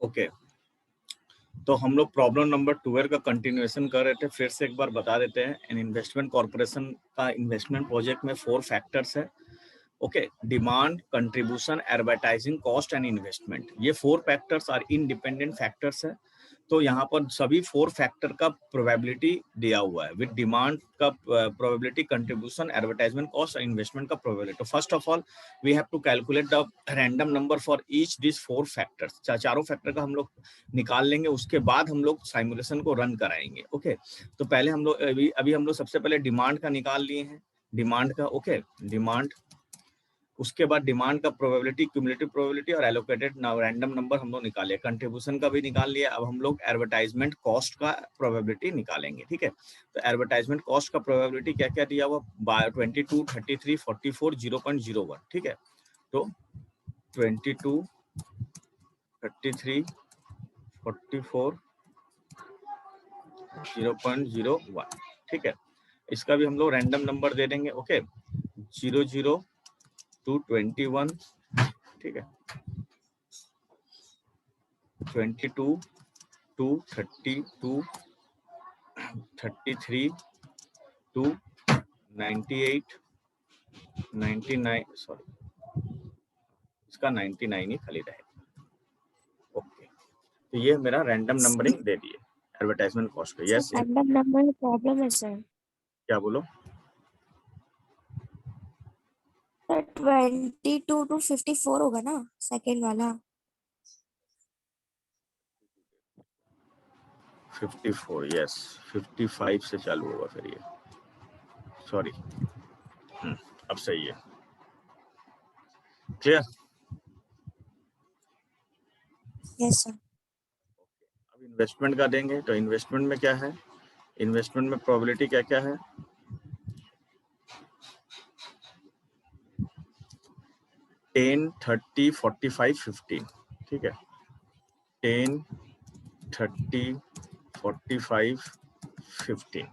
Okay तो हम लोग प्रॉब्लम नंबर 12 का कंटिन्यूएशन कर रहे थे। फिर से एक बार बता देते हैं, इन इन्वेस्टमेंट कॉर्पोरेशन का इन्वेस्टमेंट प्रोजेक्ट में 4 फैक्टर्स है। Okay, demand, contribution, advertising cost and investment, ये 4 फैक्टर्स आर इंडिपेंडेंट फैक्टर्स है। तो यहाँ पर सभी 4 फैक्टर का प्रोबेबिलिटी दिया हुआ है, विद डिमांड का प्रोबेबिलिटी, कंट्रीब्यूशन, एडवर्टाइजमेंट कॉस्ट और इन्वेस्टमेंट का प्रोबेबिलिटी। तो first of all we have to calculate the random number for each this 4 factors. चारों फैक्टर का हम लोग निकाल लेंगे, उसके बाद हम लोग साइमुलेशन को रन कराएंगे। ओके, तो पहले हम लोग अभी हम लोग सबसे पहले डिमांड का निकाल लिए हैं, डिमांड का। ओके, डिमांड, उसके बाद डिमांड का प्रोबेबिलिटी, क्यूमुलेटिव प्रोबेबिलिटी और एलोकेटेड रैंडम नंबर हम लोग निकाले। कंट्रीब्यूशन का भी निकाल लिया। अब हम लोग एडवर्टाइजमेंट कॉस्ट का प्रोबेबिलिटी निकालेंगे। ठीक है, तो एडवर्टाइजमेंट कॉस्ट का प्रोबेबिलिटी क्या क्या दिया हुआ, 22, 33, 44, 0.01। ठीक है, तो 22, 33, 44, 0.01। ठीक है, इसका भी हम लोग रैंडम नंबर दे देंगे। Okay, 00 to 21। ठीक है, 22 to 32, 33 to 98, 99, सॉरी इसका 99 ही खाली रहेगा। ओके, तो ये मेरा रैंडम नंबरिंग दे दिए एडवर्टाइजमेंट कॉस्ट का। यस, रैंडम नंबर में प्रॉब्लम है सर। क्या बोलो? 22 to 54 होगा ना सेकंड वाला? 54, यस, 55 से चालू होगा फिर ये, सॉरी। अब सही है, क्लियर? Yes sir. अब इन्वेस्टमेंट का देंगे, तो इन्वेस्टमेंट में क्या है, इन्वेस्टमेंट में प्रोबेबिलिटी क्या क्या है, 10, 30, 45, 15। ठीक है, 10, 30, 45, 15,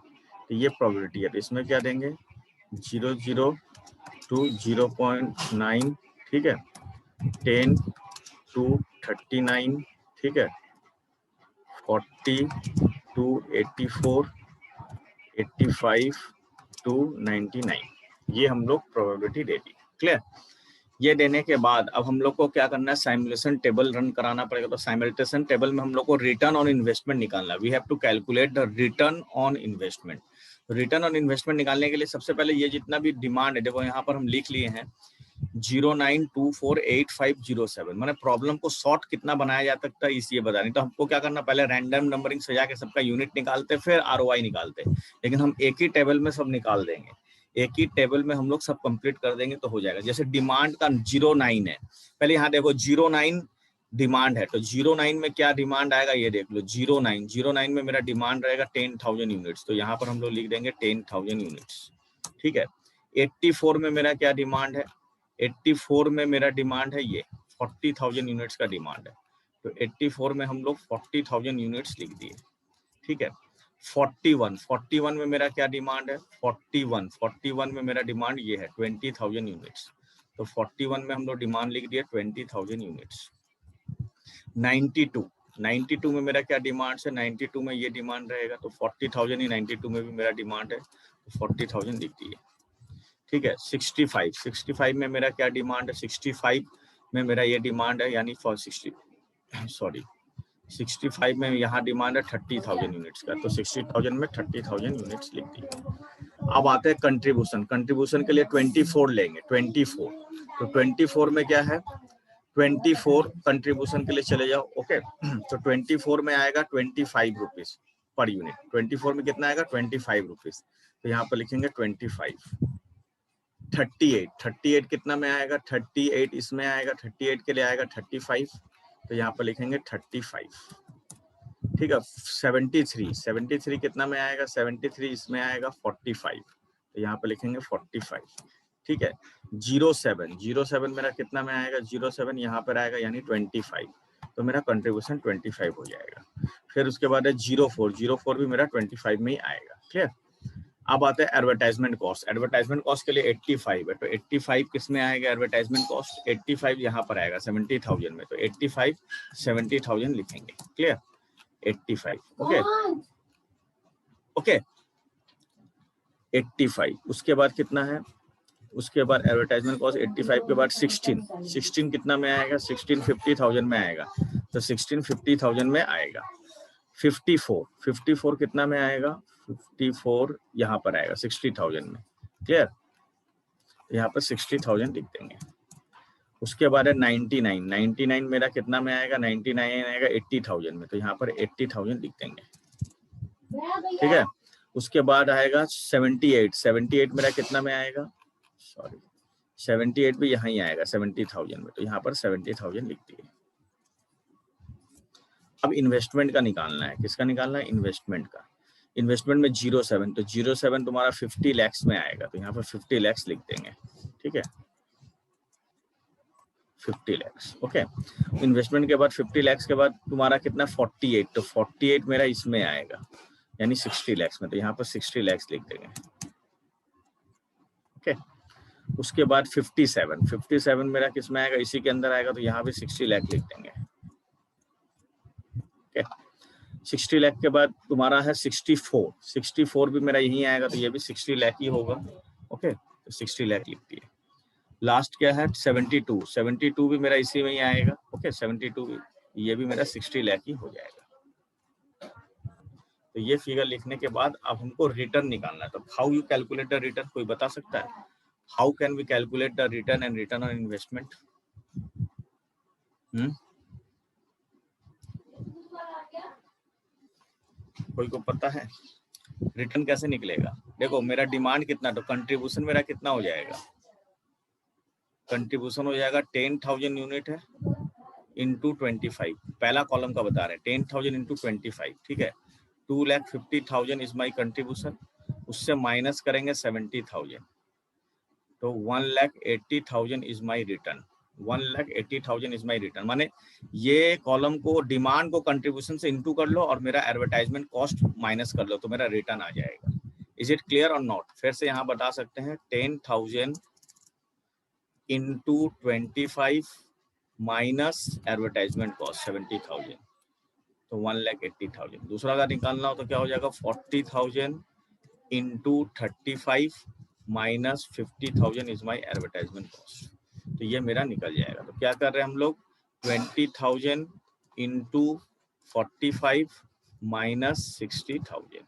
तो ये प्रोबेबिलिटी है। तो इसमें क्या देंगे, 00 to 0.9। ठीक है, 10 to 39। ठीक है, 40 to 84, 85 to 99, ये हम लोग प्रोबेबिलिटी दे दी। क्लियर? ये देने के बाद अब हम लोग को क्या करना है, साइमुलेशन टेबल रन कराना पड़ेगा। तो साइमुलेशन टेबल में हम लोग को रिटर्न ऑन इन्वेस्टमेंट निकालना। We have to calculate the return on investment. Return on investment निकालने के लिए सबसे पहले ये जितना भी डिमांड है, देखो यहाँ पर हम लिख लिए हैं 09248507, मैंने प्रॉब्लम को शॉर्ट कितना बनाया जा सकता है इस ये बताने। तो हमको क्या करना, पहले रैंडम नंबरिंग सजा के सबका यूनिट निकालते, फिर आरओआई निकालते, लेकिन हम एक ही टेबल में सब निकाल देंगे। एक ही टेबल में हम लोग सब कंप्लीट कर देंगे तो हो जाएगा। जैसे डिमांड का 09 है, पहले यहाँ देखो 09 डिमांड है, तो 09 में क्या डिमांड आएगा ये देख लो। 09 में मेरा डिमांड रहेगा 10,000 यूनिट्स, तो यहाँ पर हम लोग लिख देंगे 10,000 यूनिट्स। ठीक है, 84 में मेरा क्या डिमांड है, 84 में मेरा डिमांड है ये 40,000 यूनिट्स का डिमांड है, तो 84 में हम लोग 40,000 यूनिट्स लिख दिए। ठीक है, 41 में मेरा क्या डिमांड है, 41 में मेरा डिमांड ये है 20,000 यूनिट्स, तो 41 में हम लोग डिमांड लिख दिए 20,000 यूनिट्स। 92 में मेरा क्या डिमांड है, 92 में ये डिमांड रहेगा, तो 40,000 ही 92 में भी मेरा डिमांड है, तो 40,000 लिख दिए। ठीक है, 65 में मेरा क्या डिमांड है, 65 में मेरा ये डिमांड है, यानी फॉर 65 में यहाँ डिमांड है 30,000 यूनिट्स का, तो 60,000 में 30,000 यूनिट्स लिख दिए। अब आते हैं कंट्रीब्यूशन। कंट्रीब्यूशन के लिए 24 लेंगे, 24, तो 24 में क्या है, 24 कंट्रीब्यूशन के लिए चले जाओ। ओके, तो 24 में आएगा 25 रुपीज पर यूनिट। 24 में कितना आएगा, 25 रुपीज, तो यहाँ पर लिखेंगे 25। 38 कितना में आएगा, 38 इसमें आएगा, 38 के लिए आएगा 35, तो यहाँ पर लिखेंगे 35। ठीक है, 73 कितना में आएगा, 73 इसमें आएगा 45, तो यहाँ पर लिखेंगे 45। ठीक है, 07 मेरा कितना में आएगा, 07 यहाँ पर आएगा यानी 25, तो मेरा कंट्रीब्यूशन 25 हो जाएगा। फिर उसके बाद है 04 भी मेरा 25 में ही आएगा। क्लियर? अब आते हैं एडवर्टाइजमेंट कॉस्ट। एडवर्टाइजमेंट कॉस्ट के लिए 85 है, तो 85 किस में आएगा एडवर्टाइजमेंट कॉस्ट? 85 यहाँ पर आएगा 70,000 में, तो 85 70,000 लिखेंगे। क्लियर? 85 okay okay 85। उसके बाद कितना है? उसके बाद एडवर्टाइजमेंट कॉस्ट 85 के बाद 16 कितना में आएगा? 16 50,000 में आएगा, तो 16 50,000 में आएगा। 54 कितना में आएगा? 54 यहाँ पर आएगा 60,000 में। क्लियर? यहाँ पर 60,000 लिख देंगे। उसके बाद है 99 मेरा कितना में आएगा? 99 आएगा 80,000 में, तो यहाँ पर 80,000 लिख देंगे। ठीक है? उसके बाद आएगा 78 मेरा कितना में आएगा? सॉरी 78 भी यहाँ ही आएगा 70,000 में, तो यहाँ पर 70,000 लिख दिए। अब इन्वेस्टमेंट का निकालना है। किसका निकालना है? इन्वेस्टमेंट का। इन्वेस्टमेंट में 07, तो 07 तुम्हारा 50 lakhs में आएगा, तो यहाँ पर 50 lakhs लिख देंगे। ठीक है, 50 lakhs ओके। इन्वेस्टमेंट के बाद 50 lakhs के बाद तुम्हारा कितना? 48, तो 48 मेरा इसमें आएगा यानी 60 lakhs में, तो यहाँ पर 60 lakhs लिख देंगे। ओके। उसके बाद 57 मेरा किस में आएगा? इसी के अंदर आएगा, तो यहाँ पे 60 लाख लिख देंगे। ओके। 60 लाख के बाद तुम्हारा है 64 भी मेरा यही आएगा, तो ये भी 60 लाख ही होगा। ओके, तो 60 लाख लिख दिए। लास्ट क्या है? 72 भी मेरा इसी में ही आएगा। ओके, 72 भी, ये भी मेरा 60 लाख ही हो जाएगा। तो ये फिगर लिखने के बाद अब हमको रिटर्न निकालना है। तो how you calculate the return? कोई बता सकता है? How can we calculate the return and return on investment? कोई को पता है रिटर्न कैसे निकलेगा? देखो मेरा डिमांड कितना, तो कंट्रीब्यूशन मेरा कितना हो जाएगा? कंट्रीब्यूशन हो जाएगा 10,000 यूनिट है इंटू 25। पहला कॉलम का बता रहे हैं 10,000 इंटू 25। ठीक है, 2,50,000 इज माई कंट्रीब्यूशन। उससे माइनस करेंगे 70,000, तो 1,80,000 is my return. 1,80,000 is my return. माने ये कॉलम को, डिमांड को कंट्रीब्यूशन से इंटू कर लो और मेरा एडवर्टाइजमेंट कॉस्ट माइनस कर लो, तो मेरा रिटर्न आ जाएगा। इज इट क्लियर और नॉट? फिर से यहाँ बता सकते हैं 10,000 इंटू 25 माइनस एडवर्टाइजमेंट कॉस्ट 70,000, तो 1,80,000। दूसरा अगर निकालना हो तो क्या हो जाएगा? 40,000 into 35 minus 50,000 is my advertisement cost, तो ये मेरा निकल जाएगा। तो क्या कर रहे हैं हम लोग? 20,000 इंटू 45 माइनस 60,000,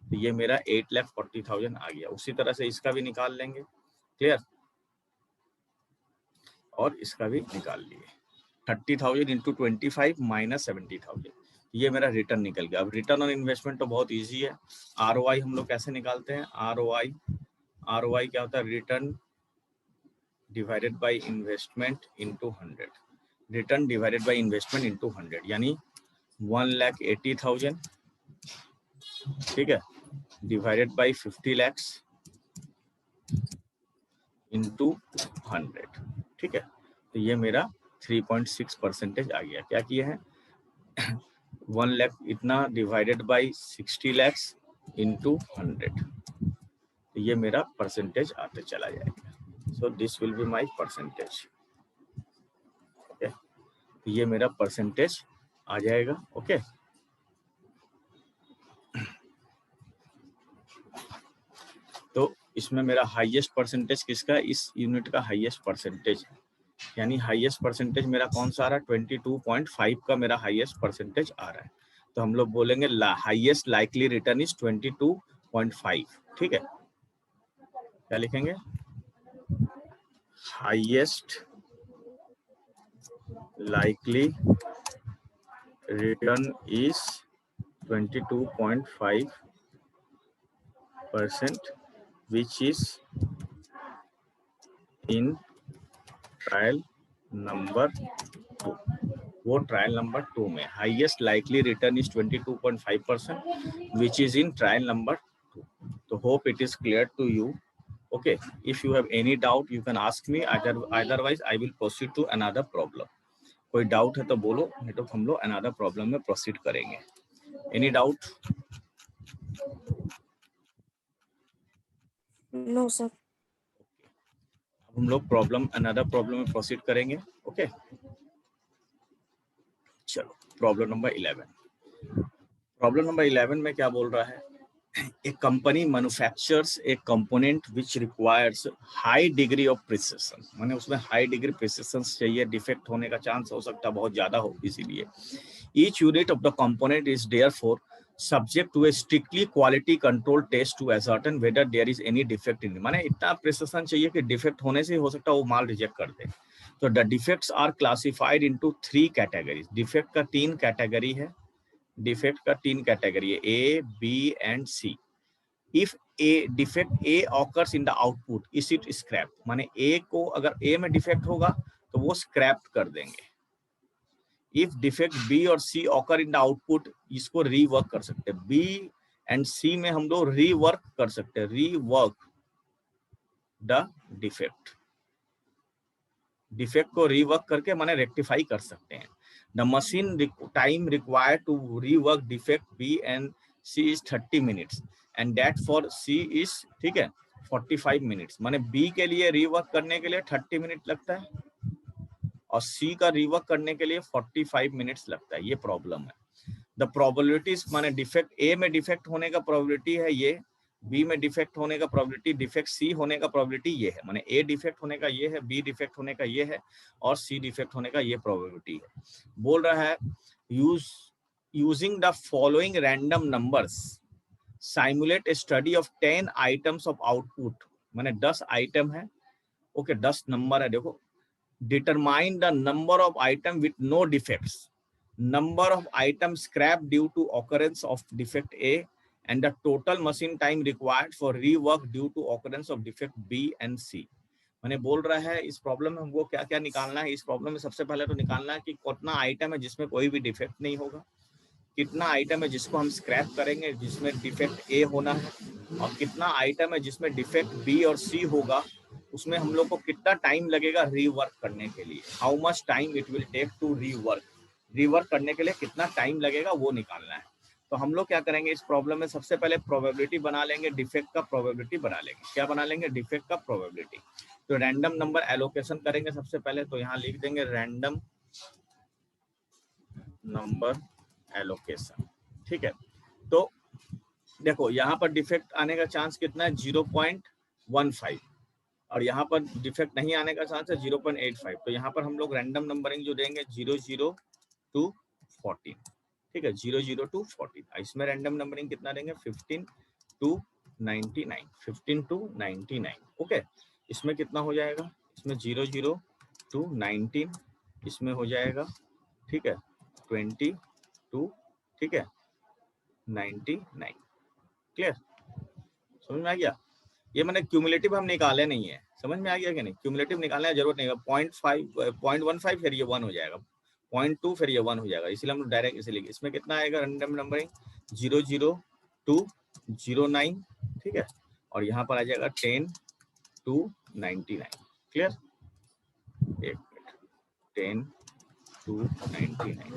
तो ये मेरा 8,40,000 आ गया। उसी तरह से इसका भी निकाल लेंगे। क्लियर? और इसका भी निकाल लिए। 30,000 इंटू 25 माइनस 70,000, ये मेरा रिटर्न निकल गया। अब रिटर्न ऑन इन्वेस्टमेंट तो बहुत इजी है। ROI हम लोग कैसे निकालते हैं? ROI क्या होता है? Return divided by investment into 100। Return divided by investment into 100 यानी 1,80,000, ठीक है, डिवाइडेड बाय 50 lakhs इंटू 100। ठीक है, तो ये मेरा 3.6% आ गया। क्या किया है? 1 लाख इतना डिवाइडेड बाय 60 lakhs इंटू 100, तो ये मेरा परसेंटेज आते चला जाएगा। So this will be my percentage. Okay, ये मेरा परसेंटेज आ जाएगा। ओके, तो इसमें मेरा हाईएस्ट परसेंटेज किसका? इस यूनिट का हाईएस्ट परसेंटेज, यानी हाईएस्ट परसेंटेज मेरा कौन सा आ रहा है? 22.5 का मेरा हाईएस्ट परसेंटेज आ रहा है। तो हम लोग बोलेंगे हाईएस्ट लाइकली रिटर्न इज 22.5। ठीक है, क्या लिखेंगे? Highest likely return is 22.5% which is in trial number 2। वो ट्रायल नंबर 2 में highest likely return is 22.5% which is in trial number 2। तो hope it is clear to you. Okay, if you have any doubt you can ask me, otherwise I will proceed to another problem। कोई doubt है तो बोलो, नहीं तो हम लोग another problem में प्रोसीड करेंगे। Any doubt? No sir. अब हम लोग अनदर प्रॉब्लम में प्रोसीड करेंगे। ओके चलो प्रॉब्लम नंबर 11। प्रॉब्लम नंबर 11 में क्या बोल रहा है, a company manufactures a component which requires high degree of precision, माने उसमें हाई डिग्री प्रिसिशन चाहिए, डिफेक्ट होने का चांस हो सकता है बहुत ज्यादा हो, इसीलिए each unit of the component is therefore subject to a strictly quality control test to ascertain whether there is any defect in it, माने इतना प्रिसिशन चाहिए कि डिफेक्ट होने से हो सकता है वो माल रिजेक्ट कर दे। तो the defects are classified into 3 categories, defect का 3 कैटेगरी है, डिफेक्ट का 3 कैटेगरी है, A B and C. If a defect A occurs in the output is it scrap, माने ए को अगर ए में डिफेक्ट होगा तो वो स्क्रैप कर देंगे। इफ डिफेक्ट बी और सी ऑकर इन द आउटपुट, इसको रीवर्क कर सकते हैं, बी एंड सी में हम लोग रीवर्क कर सकते हैं, रीवर्क द डिफेक्ट, डिफेक्ट को रीवर्क करके माने रेक्टिफाई कर सकते हैं। The machine time required to rework defect B and C is 30 minutes and that for C is, ठीक है, 45 मिनट्स, माने बी के लिए रीवर्क करने के लिए 30 मिनट लगता है और सी का रीवर्क करने के लिए 45 मिनट्स लगता है। ये प्रॉब्लम है। द प्रोबेबिलिटीज, माने डिफेक्ट ए में डिफेक्ट होने का प्रोबेबिलिटी है ये, बी में डिफेक्ट होने का प्रोबेबिलिटी, डिफेक्ट सी होने का प्रोबेबिलिटी ये है, माने ए डिफेक्ट होने का ये है, बी डिफेक्ट होने का ये है और सी डिफेक्ट होने का ये प्रोबेबिलिटी है। बोल रहा है using the following random numbers simulate a study of 10 items of output, माने 10 आइटम है, ओके 10 नंबर है, देखो, determine the number of item with no defects, number of items scrapped due to occurrence of defect A and the total machine time required for rework due to occurrence of defect B and C। मैंने बोल रहा है इस problem में हमको क्या क्या निकालना है। इस प्रॉब्लम में सबसे पहले तो निकालना है कि कितना आइटम है जिसमें कोई भी डिफेक्ट नहीं होगा, कितना आइटम है जिसको हम स्क्रैप करेंगे जिसमें डिफेक्ट ए होना है, और कितना आइटम है जिसमें डिफेक्ट बी और सी होगा, उसमें हम लोग को कितना टाइम लगेगा रीवर्क करने के लिए, how much time it will take to rework, rework करने के लिए कितना टाइम लगेगा वो निकालना है। तो हम लोग क्या करेंगे इस प्रॉब्लम में, सबसे पहले प्रोबेबिलिटी बना लेंगे, डिफेक्ट का प्रोबेबिलिटी बना लेंगे। क्या बना लेंगे? डिफेक्ट का प्रोबेबिलिटी। तो रैंडम नंबर एलोकेशन करेंगे सबसे पहले, तो यहाँ लिख देंगे रैंडम नंबर एलोकेशन, ठीक है। तो देखो यहाँ पर डिफेक्ट आने का चांस कितना है, 0.15, और यहाँ पर डिफेक्ट नहीं आने का चांस है 0.85। तो यहाँ पर हम लोग रैंडम नंबरिंग जो देंगे 00 to 14, ठीक है, 00 to 14। इसमें रैंडम नंबरिंग कितना देंगे, 15 to 99, 15 to 99, ओके। इसमें कितना हो जाएगा, इसमें 00 to 19, इसमें हो जाएगा, ठीक है, 22, ठीक है, 99, क्लियर, समझ में आ गया। ये मैंने क्यूमुलेटिव हम निकाले नहीं है, समझ में आ गया कि नहीं, क्यूमुलेटिव निकालने की जरूरत नहीं है। 0.15 फिर ये 1 हो जाएगा, 0.2 फिर ये 1 हो जाएगा, इसलिए हम डायरेक्ट इसे लिखे। इसमें कितना आएगा रैंडम नंबरिंग 00 to 09, ठीक है, और यहाँ पर आ जाएगा 10 to 99, clear, 10 to 99,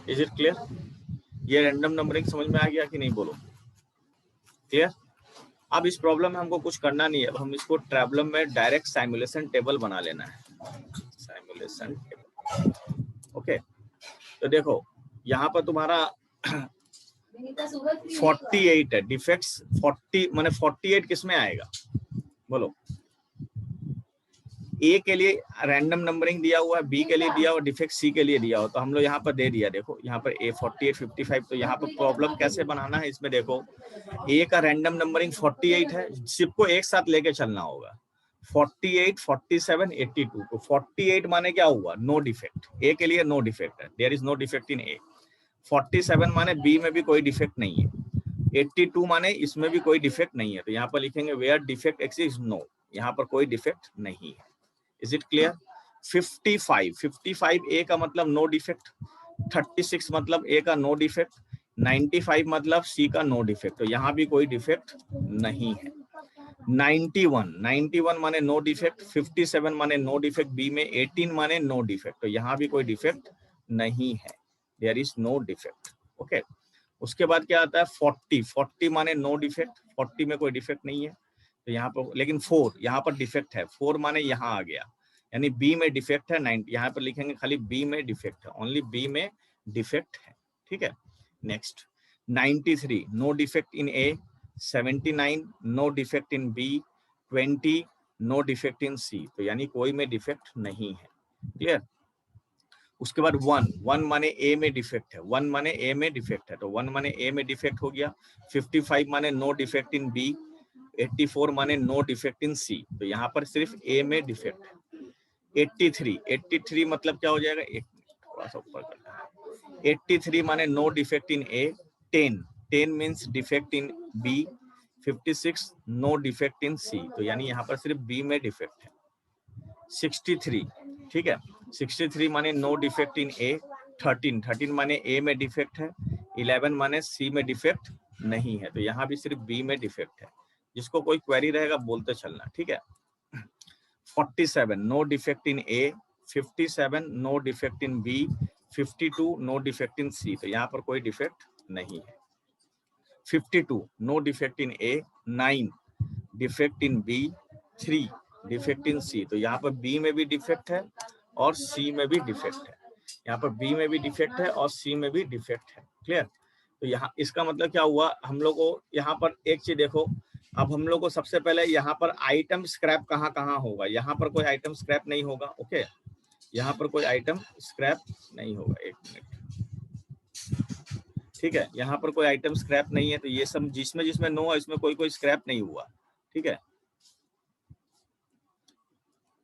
is it clear. ये रैंडम नंबरिंग समझ में आ गया कि नहीं, बोलो, क्लियर। अब इस प्रॉब्लम में हमको कुछ करना नहीं है, अब हम इसको प्रॉब्लम में डायरेक्ट सिमुलेशन टेबल बना लेना है, सिमुलेशन टेबल, ओके। तो देखो यहाँ पर तुम्हारा 48 है डिफेक्ट्स, 40 माने 48 किस में आएगा, बोलो। ए के लिए रैंडम नंबरिंग दिया हुआ है, बी के लिए दिया हुआ, डिफेक्ट सी के लिए दिया हुआ, तो हम लोग यहाँ पर दे दिया, देखो यहाँ पर ए 48 55। तो यहाँ पर प्रॉब्लम कैसे बनाना है, इसमें देखो ए का रैंडम नंबरिंग 48 है, सबको एक साथ लेके चलना होगा, 48 47 82। तो 48 माने क्या हुआ, नो डिफेक्ट, ए के लिए नो डिफेक्ट है, there is no defect in A. 47 माने बी में भी कोई डिफेक्ट नहीं है, 82 माने इसमें भी कोई डिफेक्ट नहीं है। तो यहाँ पर लिखेंगे वेयर डिफेक्ट एक्सिस्ट, नो, यहाँ पर कोई डिफेक्ट नहीं है, इज इट क्लियर। 55 ए का मतलब नो डिफेक्ट, 36 मतलब ए का नो डिफेक्ट, 95 मतलब सी का नो डिफेक्ट, तो यहाँ भी कोई डिफेक्ट नहीं है। 91 माने नो डिफेक्ट, 57 माने नो डिफेक्ट बी में, 18 माने नो डिफेक्ट, तो यहाँ भी कोई डिफेक्ट नहीं है, there is no defect, okay. उसके बाद क्या आता है 40 माने नो डिफेक्ट, 40 में कोई डिफेक्ट नहीं है। तो यहाँ पर लेकिन 4 यहाँ पर डिफेक्ट है, 4 माने यहाँ आ गया, यानी बी में डिफेक्ट है 90, यहाँ पर लिखेंगे खाली बी में डिफेक्ट है, ओनली बी में डिफेक्ट है, ठीक है। Next 93 no defect in A, 79 no defect in B, 20 no defect in C, तो यानी कोई में डिफेक्ट नहीं है, क्लियर। उसके बाद 1 माने ए में डिफेक्ट है, 1 माने ए में डिफेक्ट है, तो 1 माने ए में डिफेक्ट हो गया। 55 माने नो डिफेक्ट इन बी, 84 माने नो डिफेक्ट इन सी, तो यहाँ पर सिर्फ ए में डिफेक्ट है। 83 मतलब क्या हो जाएगा, एक थोड़ा सा ऊपर करना है। 83 माने no defect in A, 10 means defect in B, 56 no defect in C, तो यानी यहाँ पर सिर्फ बी में डिफेक्ट है। 63, ठीक है, 63 माने नो डिफेक्ट इन ए, 13 माने ए में डिफेक्ट है, 11 माने सी में डिफेक्ट नहीं है, तो यहाँ भी सिर्फ बी में डिफेक्ट है। जिसको कोई क्वेरी रहेगा बोलते चलना, ठीक है। 47 no defect in A, 57 no defect in B, 52 no defect in C, तो यहाँ पर कोई डिफेक्ट नहीं है। 52 no defect in A, 9 defect in B, 3 defect in C, तो यहाँ पर बी में भी डिफेक्ट है और सी में भी डिफेक्ट है, यहाँ पर बी में भी डिफेक्ट है और सी में भी डिफेक्ट है, क्लियर। तो यहाँ इसका मतलब क्या हुआ, हम लोग को यहाँ पर एक चीज देखो, अब हम लोग को सबसे पहले यहाँ पर आइटम स्क्रैप कहाँ कहाँ होगा, यहाँ पर कोई आइटम स्क्रैप नहीं होगा, ओके, यहाँ पर कोई आइटम स्क्रैप नहीं होगा, एक मिनट, ठीक है, यहाँ पर कोई आइटम स्क्रैप नहीं है, तो ये सब जिसमें जिसमें नो है इसमें कोई कोई स्क्रैप नहीं हुआ, ठीक है।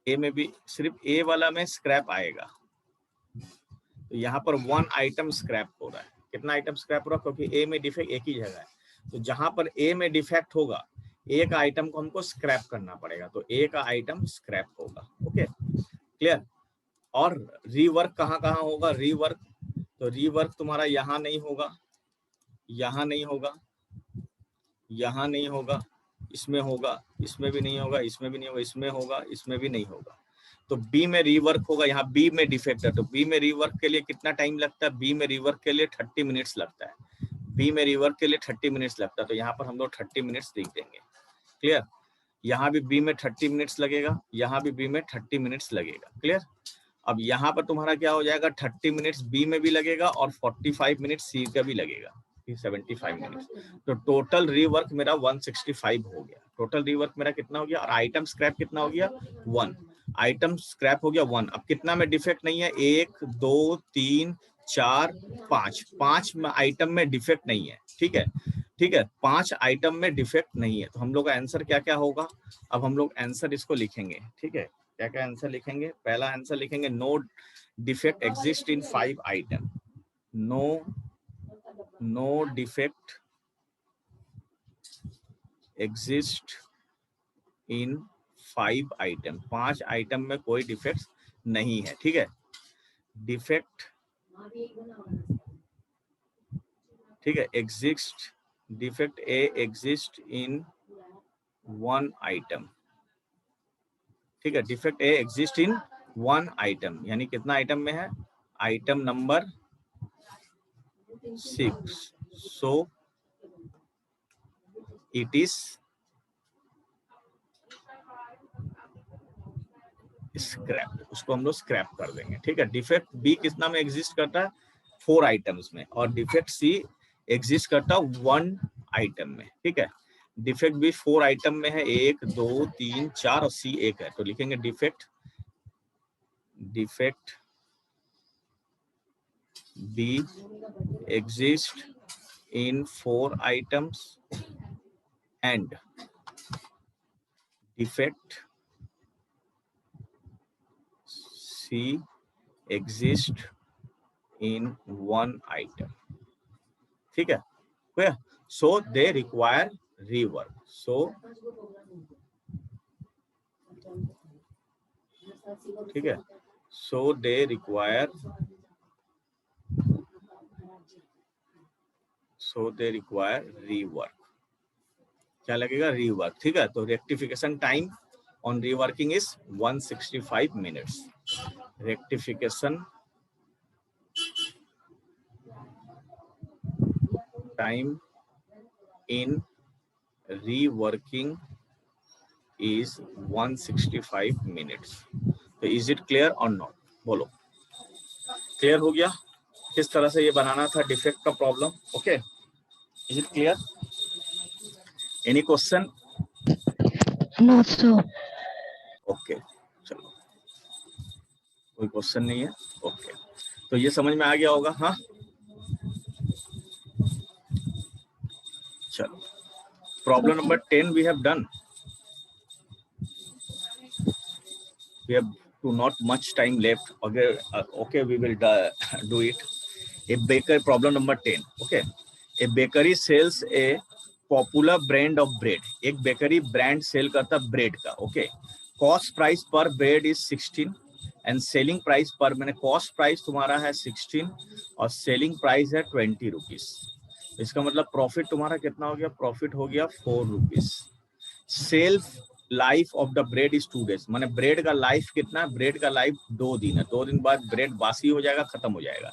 ए में भी सिर्फ ए वाला में स्क्रैप आएगा, तो यहाँ पर 1 आइटम स्क्रैप हो रहा है। कितना आइटम स्क्रैप हो रहा है, क्योंकि ए में डिफेक्ट एक ही जगह है, तो जहां पर ए में डिफेक्ट होगा ए का आइटम को हमको स्क्रैप करना पड़ेगा, तो ए का आइटम स्क्रैप होगा, ओके, क्लियर। और रीवर्क कहाँ कहाँ होगा, रीवर्क, तो रीवर्क तुम्हारा यहाँ नहीं होगा, यहाँ नहीं होगा, यहाँ नहीं होगा, इसमें होगा, इसमें भी नहीं होगा, इसमें भी नहीं होगा, इसमें होगा, इसमें भी नहीं होगा, तो बी में रीवर्क होगा। यहाँ बी में डिफेक्ट है, तो बी में रीवर्क के लिए कितना टाइम लगता है, बी में रीवर्क के लिए 30 मिनट्स लगता है, बी में रीवर्क के लिए 30 मिनट्स लगता है, तो यहाँ पर हम लोग 30 मिनट्स लिख देंगे, क्लियर। यहाँ भी बी में 30 मिनट्स लगेगा, यहाँ भी बी में 30 मिनट्स लगेगा, क्लियर। अब यहाँ पर तुम्हारा क्या हो जाएगा, 30 मिनट्स बी में भी लगेगा और 45 मिनट्स सी का भी लगेगा, 75 मिनट्स, तो टोटल रीवर्क मेरा 165 हो गया, टोटल रीवर्क मेरा कितना हो गया, और आइटम स्क्रैप कितना हो गया, 1 आइटम स्क्रैप हो गया 1। अब कितना में डिफेक्ट नहीं है, 1 2 3 4 5 आइटम में डिफेक्ट नहीं है, ठीक है, ठीक है, 5 आइटम में डिफेक्ट नहीं है, तो हम लोग का आंसर क्या क्या होगा, अब हम लोग आंसर इसको लिखेंगे, ठीक है, क्या क्या आंसर लिखेंगे, पहला आंसर लिखेंगे no defect exist in 5 item, no defect exist in 5 item, 5 item में कोई डिफेक्ट नहीं है, ठीक है। डिफेक्ट, ठीक है, exist, defect A exist in 1 item, ठीक है, defect A exist in 1 item, यानी कितना आइटम में है, item number 6, so it is scrap, उसको हम लोग स्क्रैप कर देंगे, ठीक है। डिफेक्ट बी कितना में एग्जिस्ट करता है, 4 आइटम्स में, और डिफेक्ट सी एग्जिस्ट करता है 1 आइटम में, ठीक है। डिफेक्ट बी 4 आइटम में है, 1 2 3 4 और सी 1 है, तो लिखेंगे defect be exist in 4 items and defect C exist in 1 item, ठीक है, clear। So they require rework, so ठीक है, so they require rework, क्या लगेगा, रीवर्क, ठीक है। तो rectification time on reworking is 165 minutes, rectification time in reworking is 165 minutes. तो is it clear or not? बोलो, क्लियर हो गया किस तरह से ये बनाना था डिफेक्ट का problem? Okay, is it clear? Any question? No sir. Okay, चलो, कोई क्वेश्चन नहीं है। ओके, तो ये समझ में आ गया होगा। हाँ, चलो, problem number 10 we have done. We have to not much time left. Okay, okay, we will do it. A baker, problem number 10. Okay, a bakery sells a popular brand of bread. एक bakery brand cell करता bread का. Okay, cost price पर bread is 16 and selling price पर, मैंने cost price तुम्हारा है 16 और selling price है 20 रुपीज. इसका मतलब प्रॉफिट तुम्हारा कितना हो गया? प्रॉफिट हो गया 4 rupees. Self life of the bread is 2 days. माने ब्रेड का लाइफ कितना? ब्रेड का लाइफ 2 दिन है. 2 दिन बाद ब्रेड बासी हो जाएगा, खत्म हो जाएगा.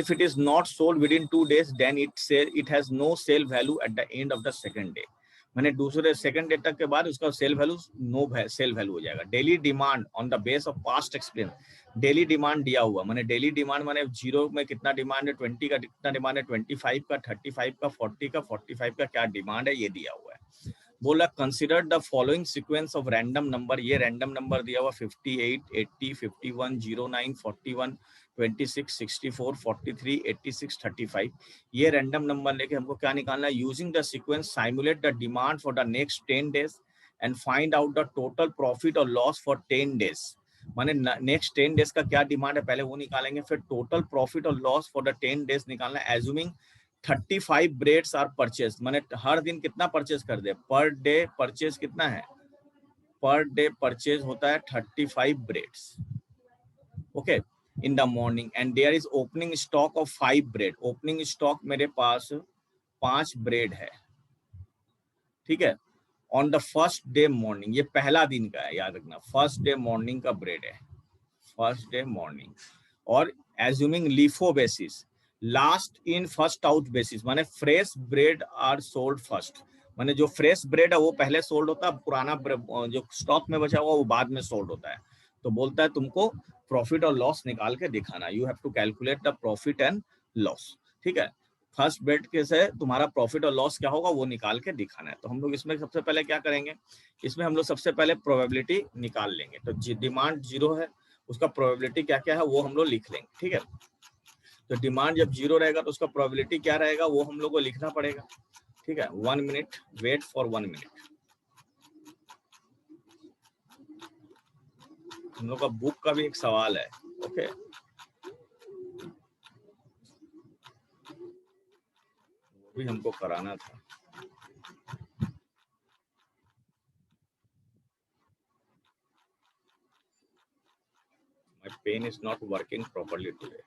If it is not sold within 2 days, then it has no sale value at the end of the second day. मैंने दूसरे सेकंड डे तक के बाद उसका sale value no sale value हो जाएगा. Daily demand on the base of past experience. Daily demand दिया हुआ, मैंने डेली डिमांड मैंने 0 में कितना डिमांड है, 20 का कितना डिमांड है, 25 का, 35 का, 40 का, 45 का क्या डिमांड है, ये दिया हुआ है. बोला consider the following sequence of random number. ये रैंडम नंबर दिया हुआ 58, 80, 51, 09, 41, 26, 64, 43, 86, 35. ये रैंडम नंबर लेके हमको क्या निकालना है? Using the sequence simulate the demand for the next 10 days and find out the total profit और लॉस फॉर 10 days. माने नेक्स्ट 10 days का क्या डिमांड है पहले वो निकालेंगे, फिर टोटल प्रॉफिट और लॉस फॉर द 10 days निकालना है. एज्यूमिंग 35 ब्रेड्स आर परचेज, माने हर दिन कितना परचेज कर दे, पर डे परचेज कितना है? पर डे परचेज होता है 35 breads. Okay, in the morning and there is opening stock of 5 bread. Opening stock मेरे पास 5 ब्रेड है. ठीक है, on the first day morning, ये पहला दिन का है, याद रखना, फर्स्ट डे मॉर्निंग का ब्रेड है, फर्स्ट डे मॉर्निंग. और assuming LIFO basis, last in first out basis, माने fresh bread are sold first. माने जो फ्रेश ब्रेड है वो पहले सोल्ड होता है, पुराना जो स्टॉक में बचा हुआ वो बाद में सोल्ड होता है. तो बोलता है तुमको प्रॉफिट और लॉस निकाल के दिखाना. You have to calculate the profit and loss. ठीक है, फर्स्ट ब्रेड के से तुम्हारा प्रॉफिट और लॉस क्या होगा वो निकाल के दिखाना है. तो हम लोग इसमें सबसे पहले क्या करेंगे, इसमें हम लोग सबसे पहले प्रोबेबिलिटी निकाल लेंगे. तो डिमांड 0 है, उसका प्रोबेबिलिटी क्या क्या है वो हम लोग लिख लेंगे. ठीक है, तो डिमांड जब 0 रहेगा तो उसका प्रोबेबिलिटी क्या रहेगा वो हम लोग को लिखना पड़ेगा. ठीक है, 1 मिनट, वेट फॉर 1 मिनट. हम लोग का बुक का भी एक सवाल है. ओके, वो भी हमको कराना था. My pen is not working properly today.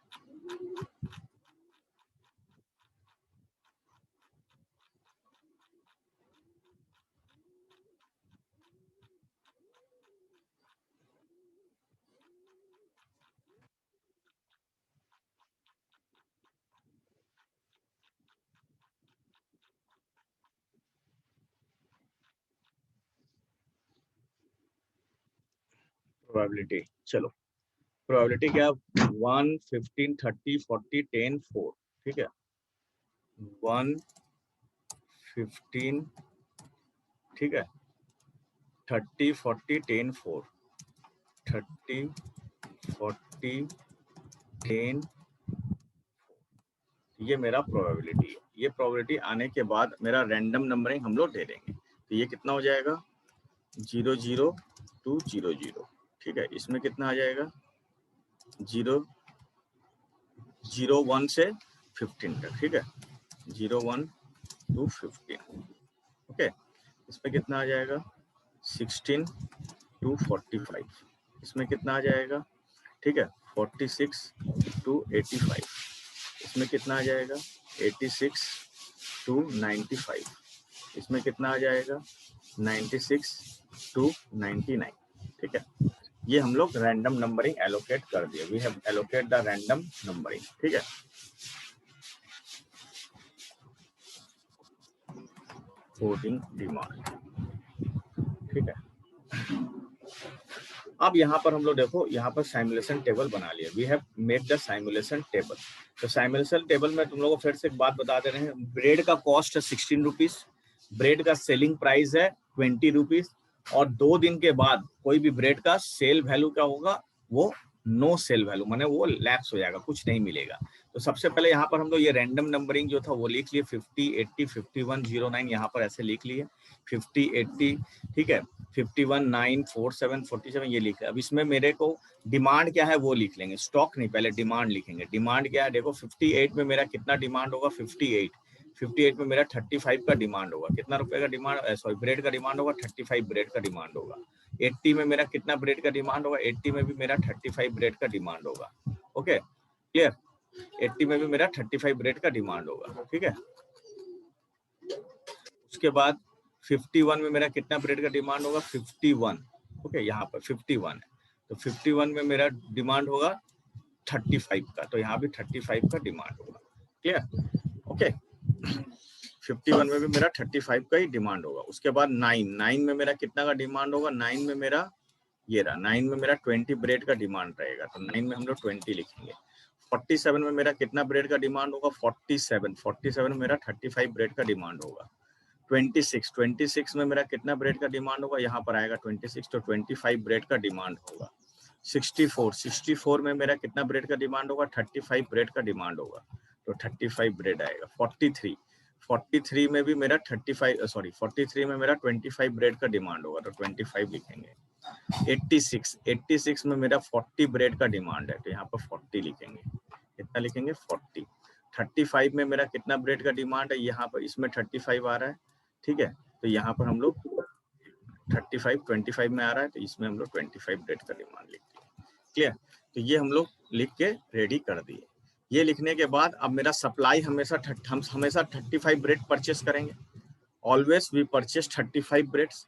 Probability, चलो प्रोबेबिलिटी क्या, 1, 15, 30, 40, 10, 4. ठीक है, 1, 15, ठीक है, 30, 40, 10, 4, 30, 40, 10. ये मेरा प्रोबेबिलिटी है. ये प्रोबेबिलिटी आने के बाद मेरा रैंडम नंबरिंग हम लोग दे देंगे. तो ये कितना हो जाएगा? 0, 0 to 0, 0. ठीक है, इसमें कितना आ जाएगा? 0, 0, 1 से 15 तक. ठीक है, 0, 1 to 15. ओके, इसमें कितना आ जाएगा? 16 to 45. इसमें कितना आ जाएगा? ठीक है, 46 to 85. इसमें कितना आ जाएगा? 86 to 95. इसमें कितना आ जाएगा? 96 to 99. ठीक है, ये हम लोग रैंडम नंबरिंग एलोकेट कर दिए. We have allocate the random numbering. ठीक है, कोडिंग डिमांड. ठीक है, अब यहाँ पर हम लोग देखो, यहाँ पर साइमुलेशन टेबल बना लिया, we have made the simulation table. तो साइमुलेशन टेबल में तुम लोगों को फिर से एक बात बता दे रहे हैं, ब्रेड का कॉस्ट है 16 रुपीज, ब्रेड का सेलिंग प्राइस है 20 रुपीज, और 2 दिन के बाद कोई भी ब्रेड का सेल वैल्यू क्या होगा, वो नो सेल वैल्यू, माने वो लैप्स हो जाएगा, कुछ नहीं मिलेगा। तो सबसे पहले यहाँ पर हम लोग ये रैंडम नंबरिंग जो था वो लिख लिए, 50, 80, 51, 09 यहाँ पर ऐसे लिख लिए, 50, 80, ठीक है, 51, 9, 47, 47 ये लिखा। अब इसमें मेरे को डिमांड क्या है वो लिख लेंगे, स्टॉक नहीं, पहले डिमांड लिखेंगे। डिमांड क्या है, देखो 58 में मेरा कितना डिमांड होगा, 58 में मेरा 35 का डिमांड होगा, कितना रुपए का डिमांड, सॉरी ब्रेड का डिमांड होगा, 35 ब्रेड का डिमांड होगा। 80 में मेरा कितना ब्रेड का डिमांड होगा, 80 में भी मेरा 35 ब्रेड का डिमांड होगा। ओके क्लियर, 80 में भी मेरा 35 ब्रेड का डिमांड होगा, ठीक है। उसके बाद 51 में मेरा कितना ब्रेड का डिमांड होगा, 51, ओके, यहाँ पर 51 है, तो 51 में मेरा डिमांड होगा 35 का, तो यहाँ भी 35 का डिमांड होगा, क्लियर, ओके। 51 में भी मेरा 35 का ही डिमांड होगा। उसके बाद 9 में मेरा कितना का डिमांड होगा, 9 में मेरा ये रहा, 9 में मेरा 20 ब्रेड का डिमांड रहेगा, तो 9 में हम लोग 20 लिखेंगे। 47 में मेरा कितना ब्रेड का डिमांड होगा, 47 में मेरा 35 ब्रेड का डिमांड होगा। 26 में मेरा कितना ब्रेड का डिमांड होगा, यहाँ पर आएगा 26, तो 25 ब्रेड का डिमांड होगा। 64 में मेरा कितना ब्रेड का डिमांड होगा, 35 ब्रेड का डिमांड होगा, तो 35 ब्रेड आएगा। 43 में भी मेरा 43 में मेरा 25 ब्रेड का डिमांड होगा, तो 25 लिखेंगे। 86 में मेरा 40 ब्रेड का डिमांड है, तो यहाँ पर 40 लिखेंगे, कितना लिखेंगे, 40। 35 में मेरा कितना ब्रेड का डिमांड है, यहाँ पर इसमें 35 आ रहा है, ठीक है, तो यहाँ पर हम लोग 35 25 में आ रहा है, तो इसमें हम लोग 25 ब्रेड का डिमांड लिखते हैं, क्लियर। तो ये हम लोग लिख के रेडी कर दिए। ये लिखने के बाद अब मेरा सप्लाई हमेशा हम हमेशा 35 ब्रेड परचेस करेंगे, ऑलवेज वी परचेस 35 ब्रेड्स,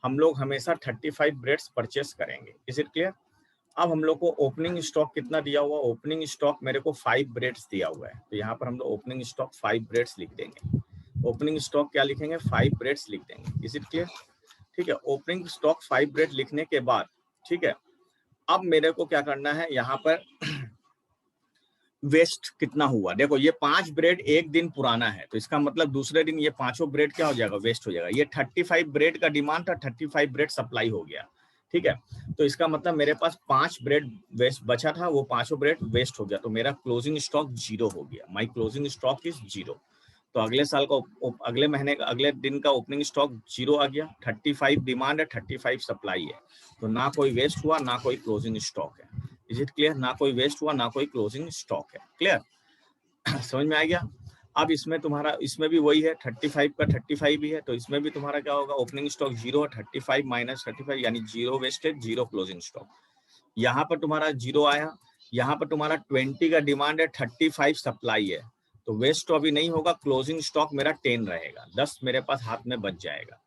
हम लोग हमेशा 35 ब्रेड्स परचेस करेंगे, इज इट क्लियर। अब हम लोग को ओपनिंग स्टॉक कितना दिया हुआ, ओपनिंग स्टॉक मेरे को 5 ब्रेड्स दिया हुआ है, तो यहाँ पर हम लोग ओपनिंग स्टॉक 5 ब्रेड्स लिख देंगे। ओपनिंग स्टॉक क्या लिखेंगे, 5 ब्रेड्स लिख देंगे, इज इट क्लियर, ठीक है। ओपनिंग स्टॉक 5 ब्रेड लिखने के बाद, ठीक है, अब मेरे को क्या करना है, यहाँ पर वेस्ट कितना हुआ, देखो ये 5 ब्रेड एक दिन पुराना है, तो इसका मतलब दूसरे दिन ये 5 ब्रेड क्या हो जाएगा, वेस्ट हो जाएगा। ये 35 ब्रेड का डिमांड था, 35 ब्रेड सप्लाई हो गया, ठीक है, तो इसका मतलब मेरे पास 5 ब्रेड वेस्ट बचा था, वो 5 ब्रेड वेस्ट हो गया, तो मेरा क्लोजिंग स्टॉक 0 हो गया, माई क्लोजिंग स्टॉक इज 0। तो अगले साल का अगले महीने का अगले दिन का ओपनिंग स्टॉक 0 आ गया, 35 डिमांड है, 35 सप्लाई है, तो ना कोई वेस्ट हुआ ना कोई क्लोजिंग स्टॉक है, इज इट क्लियर, ना कोई वेस्ट हुआ ना कोई क्लोजिंग स्टॉक है, क्लियर समझ में आ गया। अब इसमें तुम्हारा, इसमें भी वही है, 35 का 35 भी है, तो इसमें भी तुम्हारा क्या होगा, ओपनिंग स्टॉक 0 है, 35 माइनस 35 यानी 0 वेस्टेज 0 क्लोजिंग स्टॉक। यहाँ पर तुम्हारा 0 आया, यहाँ पर तुम्हारा 20 का डिमांड है, 35 सप्लाई है, तो वेस्ट तो अभी नहीं होगा, क्लोजिंग स्टॉक मेरा 10 रहेगा, 10 मेरे पास हाथ में बच जाएगा।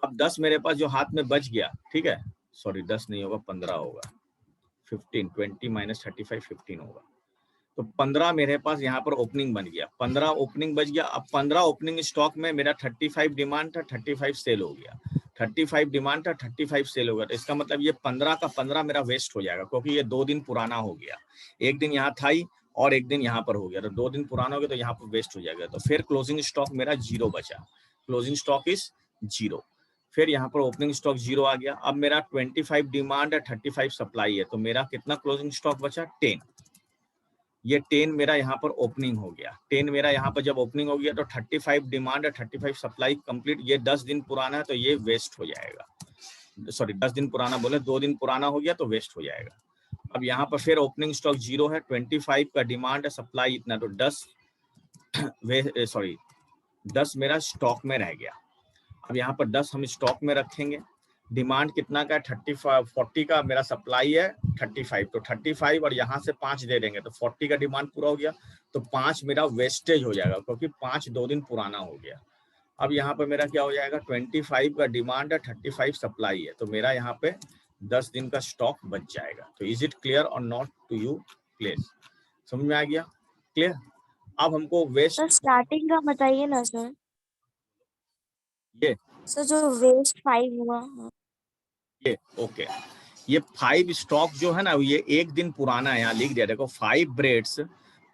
अब 10 मेरे पास जो हाथ में बच गया, ठीक है, सॉरी 10 नहीं होगा, 15 होगा, 15, 20 माइनस 35 15 होगा, तो 15 मेरे पास यहाँ पर ओपनिंग बन गया, 15 ओपनिंग बच गया। अब 15 ओपनिंग स्टॉक में मेरा 35 डिमांड था, 35 सेल हो गया, 35 डिमांड था, 35 सेल हो गया, तो इसका मतलब ये 15 का 15 मेरा वेस्ट हो जाएगा, क्योंकि ये 2 दिन पुराना हो गया, एक दिन यहाँ था ही और एक दिन यहाँ पर हो गया, तो 2 दिन पुराना हो गया, तो यहाँ पर वेस्ट हो जाएगा, तो फिर क्लोजिंग स्टॉक मेरा 0 बचा, क्लोजिंग स्टॉक इज 0। फिर यहाँ पर ओपनिंग स्टॉक 0 आ गया। अब मेरा 25 डिमांड है, 35 सप्लाई है, तो मेरा कितना क्लोजिंग स्टॉक बचा, 10। ये 10 मेरा यहाँ पर ओपनिंग हो गया, 10 मेरा यहाँ पर जब ओपनिंग हो गया तो 35 डिमांड है, 35 सप्लाई कंप्लीट, ये 10 दिन पुराना है, तो ये वेस्ट हो जाएगा, सॉरी 10 दिन पुराना बोले, 2 दिन पुराना हो गया तो वेस्ट हो जाएगा। अब यहाँ पर फिर ओपनिंग स्टॉक 0 है, 25 का डिमांड है, सप्लाई इतना, तो 10 मेरा स्टॉक में रह गया। अब यहाँ पर 10 हम स्टॉक में रखेंगे, डिमांड कितना का है, 40 का मेरा सप्लाई है, 35, तो 35 और यहाँ से 5 दे देंगे, तो 40 का डिमांड पूरा हो गया, तो 5 मेरा वेस्टेज हो जाएगा, क्योंकि 5 2 दिन पुराना हो गया। अब यहाँ पर मेरा क्या हो जाएगा, 25 का डिमांड है, 35 सप्लाई है, तो मेरा यहाँ पे 10 दिन का स्टॉक बच जाएगा। तो इज इट क्लियर और नॉट टू यू क्लियर, समझ में आ गया, क्लियर। अब हमको वेस्ट, सर स्टार्टिंग का बताइए ना सर, ये सर जो वेस्ट 5 हुआ। ये ओके, ये 5 स्टॉक जो है ना, ये एक दिन पुराना है, यहाँ लिख दिया देखो, 5 breads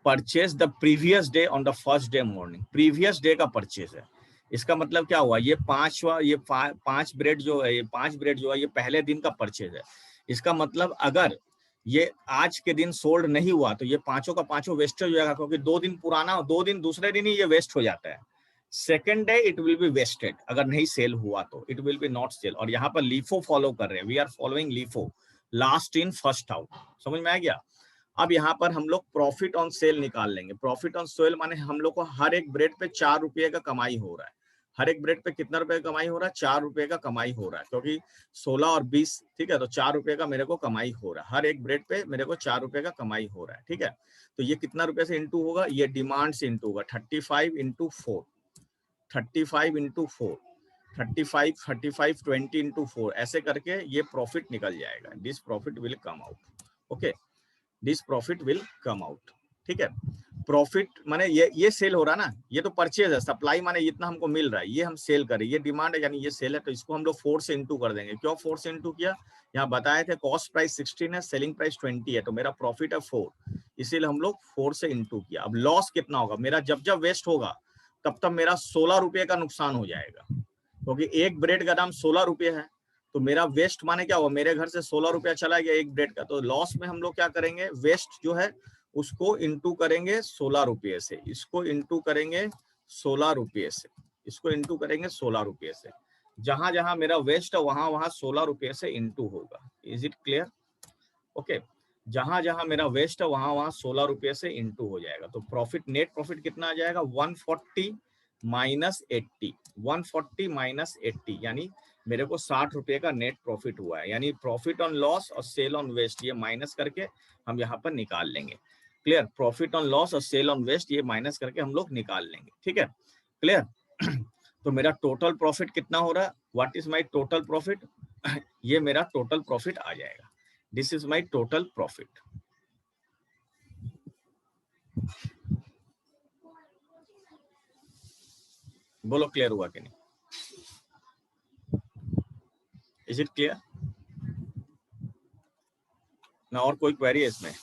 purchase the previous day on the first day morning, previous day का परचेज है। इसका मतलब क्या हुआ, ये 5 ब्रेड जो है, ये 5 ब्रेड जो है, ये पहले दिन का परचेज है। इसका मतलब अगर ये आज के दिन सोल्ड नहीं हुआ तो ये पांचों का पांचों वेस्टेज हो जाएगा, क्योंकि 2 दिन पुराना, 2 दिन दूसरे दिन ही ये वेस्ट हो जाता है। Second day it will be wasted, अगर नहीं सेल हुआ तो it will be not sale. और यहाँ पर लीफो फॉलो कर रहे हैं, we are following LIFO, last in first out. समझ में आ गया? अब यहाँ पर हम लोग प्रॉफिट ऑन सेल निकाल लेंगे। प्रॉफिट ऑन सेल माने हम लोग को हर एक ब्रेड पे 4 रुपये का कमाई हो रहा है। हर एक ब्रेड पे कितना रुपए का कमाई हो रहा है? 4 रुपये का कमाई हो रहा है, क्योंकि 16 और 20, ठीक है, तो 4 रुपये का मेरे को कमाई हो रहा है। हर एक ब्रेड पे मेरे को 4 रुपये का कमाई हो रहा है, ठीक है। तो ये कितना रुपए से इंटू होगा? ये डिमांड से इंटू होगा, 35 इंटू 4, 35 इंटू 4, 35, 35, 20 इंटू 4, ऐसे करके ये प्रॉफिट निकल जाएगा। This profit will come out, okay, this profit will come out, ठीक है। प्रॉफिट माने ये सेल हो रहा ना, ये तो परचेज है। सप्लाई माने इतना हमको मिल रहा है, ये हम सेल करें, ये डिमांड है यानी ये सेल है, तो इसको हम लोग 4 से इंटू कर देंगे। क्यों 4 से इंटू किया? यहाँ बताए थे कॉस्ट प्राइस 16 है, सेलिंग प्राइस 20 है, तो मेरा प्रॉफिट है 4, इसीलिए हम लोग 4 से इंटू किया। अब लॉस कितना होगा मेरा? जब जब वेस्ट होगा तब तब मेरा 16 रुपये का नुकसान हो जाएगा, क्योंकि एक ब्रेड का दाम 16 रुपये है। तो मेरा वेस्ट माने क्या हुआ? मेरे घर से 16 रुपया चला गया एक ब्रेड का, तो लॉस में हम लोग क्या करेंगे? वेस्ट जो है उसको इंटू करेंगे 16 रुपये से, इसको इंटू करेंगे 16 रुपये से, इसको इंटू करेंगे 16 रुपये से। जहां जहां मेरा वेस्ट है वहां वहां 16 रुपये से इंटू होगा। Is it clear? ओके, जहां जहां मेरा वेस्ट है वहां वहां 16 रुपये से इंटू हो जाएगा। तो प्रॉफिट, नेट प्रॉफिट कितना आ जाएगा? 140 माइनस 80, 140 माइनस 80, यानी मेरे को 60 रुपये का नेट प्रॉफिट हुआ है। यानी प्रॉफिट ऑन लॉस और सेल ऑन वेस्ट ये माइनस करके हम यहाँ पर निकाल लेंगे। क्लियर? प्रॉफिट ऑन लॉस और सेल ऑन वेस्ट ये माइनस करके हम लोग निकाल लेंगे, ठीक है, क्लियर? तो मेरा टोटल प्रॉफिट कितना हो रहा है? What is my total profit? ये मेरा टोटल प्रॉफिट आ जाएगा। This is my total profit. बोलो क्लियर हुआ कि नहीं? इज इट क्लियर ना? और कोई क्वेरी है इसमें?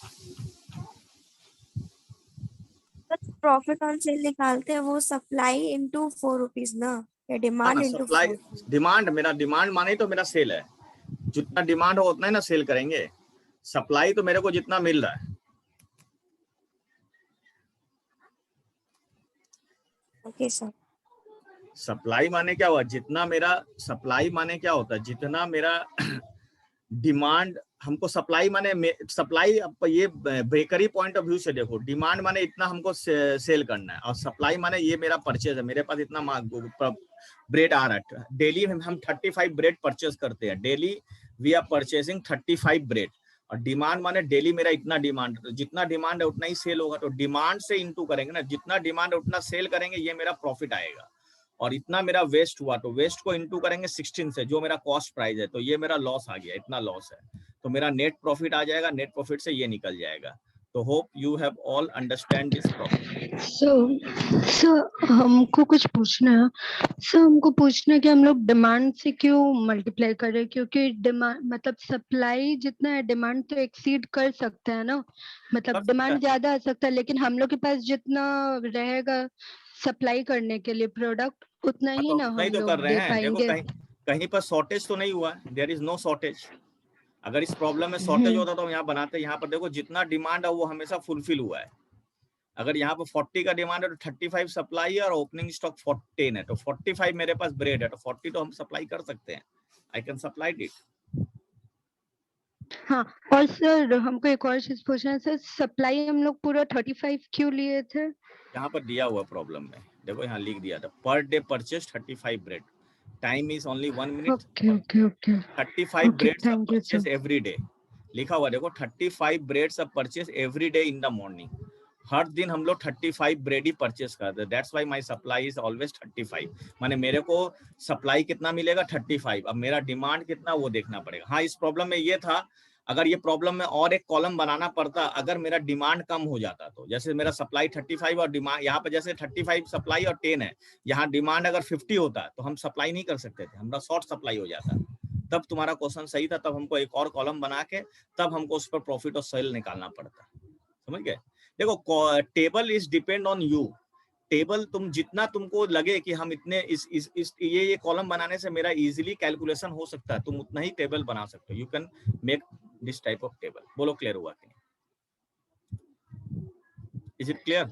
प्रॉफिट ऑन सेल निकालते हैं वो सप्लाई इंटू 4 रुपीज ना, या डिमांड हाँ, इंटू सप्लाई 4? डिमांड, मेरा डिमांड माने तो मेरा सेल है, जितना डिमांड हो उतना ही ना सेल करेंगे। सप्लाई तो मेरे को जितना मिल रहा है। Okay sir. सप्लाई माने क्या हुआ? जितना मेरा सप्लाई माने क्या होता है? जितना मेरा डिमांड, हमको सप्लाई माने सप्लाई, ये बेकरी पॉइंट ऑफ व्यू से देखो, डिमांड माने इतना हमको सेल करना है, और सप्लाई माने ये मेरा परचेज है, मेरे पास इतना ब्रेड आ रहा है। डेली हम 35 ब्रेड परचेज करते हैं, daily we are purchasing 35 bread. और डिमांड माने डेली मेरा इतना डिमांड, जितना डिमांड है उतना ही सेल होगा। तो डिमांड से इंटू करेंगे ना, जितना डिमांड है उतना सेल करेंगे, ये मेरा प्रॉफिट आएगा। और इतना मेरा वेस्ट हुआ तो वेस्ट को इंटू करेंगे 16 से, जो मेरा कॉस्ट प्राइस है, तो ये मेरा लॉस आ गया, इतना लॉस है, तो मेरा नेट प्रॉफिट आ जाएगा। नेट प्रॉफिट से ये निकल जाएगा। तो hope you have all understand this problem. Sir हमको कुछ पूछना है। सर हमको पूछना है कि हम लोग डिमांड से क्यों मल्टीप्लाई कर रहे हैं, क्योंकि डिमांड मतलब सप्लाई जितना है डिमांड तो एक्सीड कर सकता है ना, मतलब डिमांड ज्यादा आ सकता है, लेकिन हम लोग के पास जितना रहेगा सप्लाई करने के लिए प्रोडक्ट उतना ही ना हम नहीं तो कर लोग रहे दे हैं। देखो पाएंगे। कहीं पर शॉर्टेज तो नहीं हुआ, देयर इज नो शॉर्टेज। अगर इस प्रॉब्लम में शॉर्टेज होता तो हम यहाँ बनाते। यहाँ पर देखो जितना डिमांड है वो हमेशा फुलफिल हुआ है। अगर यहाँ पर 40 का डिमांड है तो 35 सप्लाई है और ओपनिंग स्टॉक 10 है, तो 45 मेरे पास ब्रेड है, तो 40 तो हम सप्लाई कर सकते हैं। I can supply it. हाँ, और सर हमको एक और चीज पूछना है सर, सप्लाई हम लोग पूरा 35 क्यों लिए थे? यहाँ पर दिया हुआ प्रॉब्लम में देखो, यहाँ लिख दिया था per day purchase 35 bread, time is only 1 minute. Okay okay okay 35 breads are thank you purchase sir. Every day, लिखा हुआ देखो 35 breads are purchase every day in the morning. हर दिन हम लोग 35 ब्रेड ही परचेज करते हैं। That's why my supply is always 35। माने मेरे को सप्लाई कितना मिलेगा? 35। अब मेरा डिमांड कितना वो देखना पड़ेगा। हाँ, इस प्रॉब्लम में ये था, अगर ये प्रॉब्लम में और एक कॉलम बनाना पड़ता, अगर मेरा डिमांड कम हो जाता तो, जैसे मेरा सप्लाई 35 और डिमांड, यहाँ पे जैसे 35 सप्लाई और 10 है, यहाँ डिमांड अगर 50 होता तो हम सप्लाई नहीं कर सकते थे, हमारा शॉर्ट सप्लाई हो जाता, तब तुम्हारा क्वेश्चन सही था, तब हमको एक और कॉलम बना के तब हमको उस पर प्रॉफिट और सेल निकालना पड़ता। समझ गए? देखो table is depend on you. Table तुम जितना तुमको लगे कि हम इतने इस ये कॉलम बनाने से मेरा इजीली कैलकुलेशन हो सकता है, तुम उतना ही टेबल बना सकते हो। You can make this type of table. बोलो क्लियर हुआ कि नहीं? Is it clear?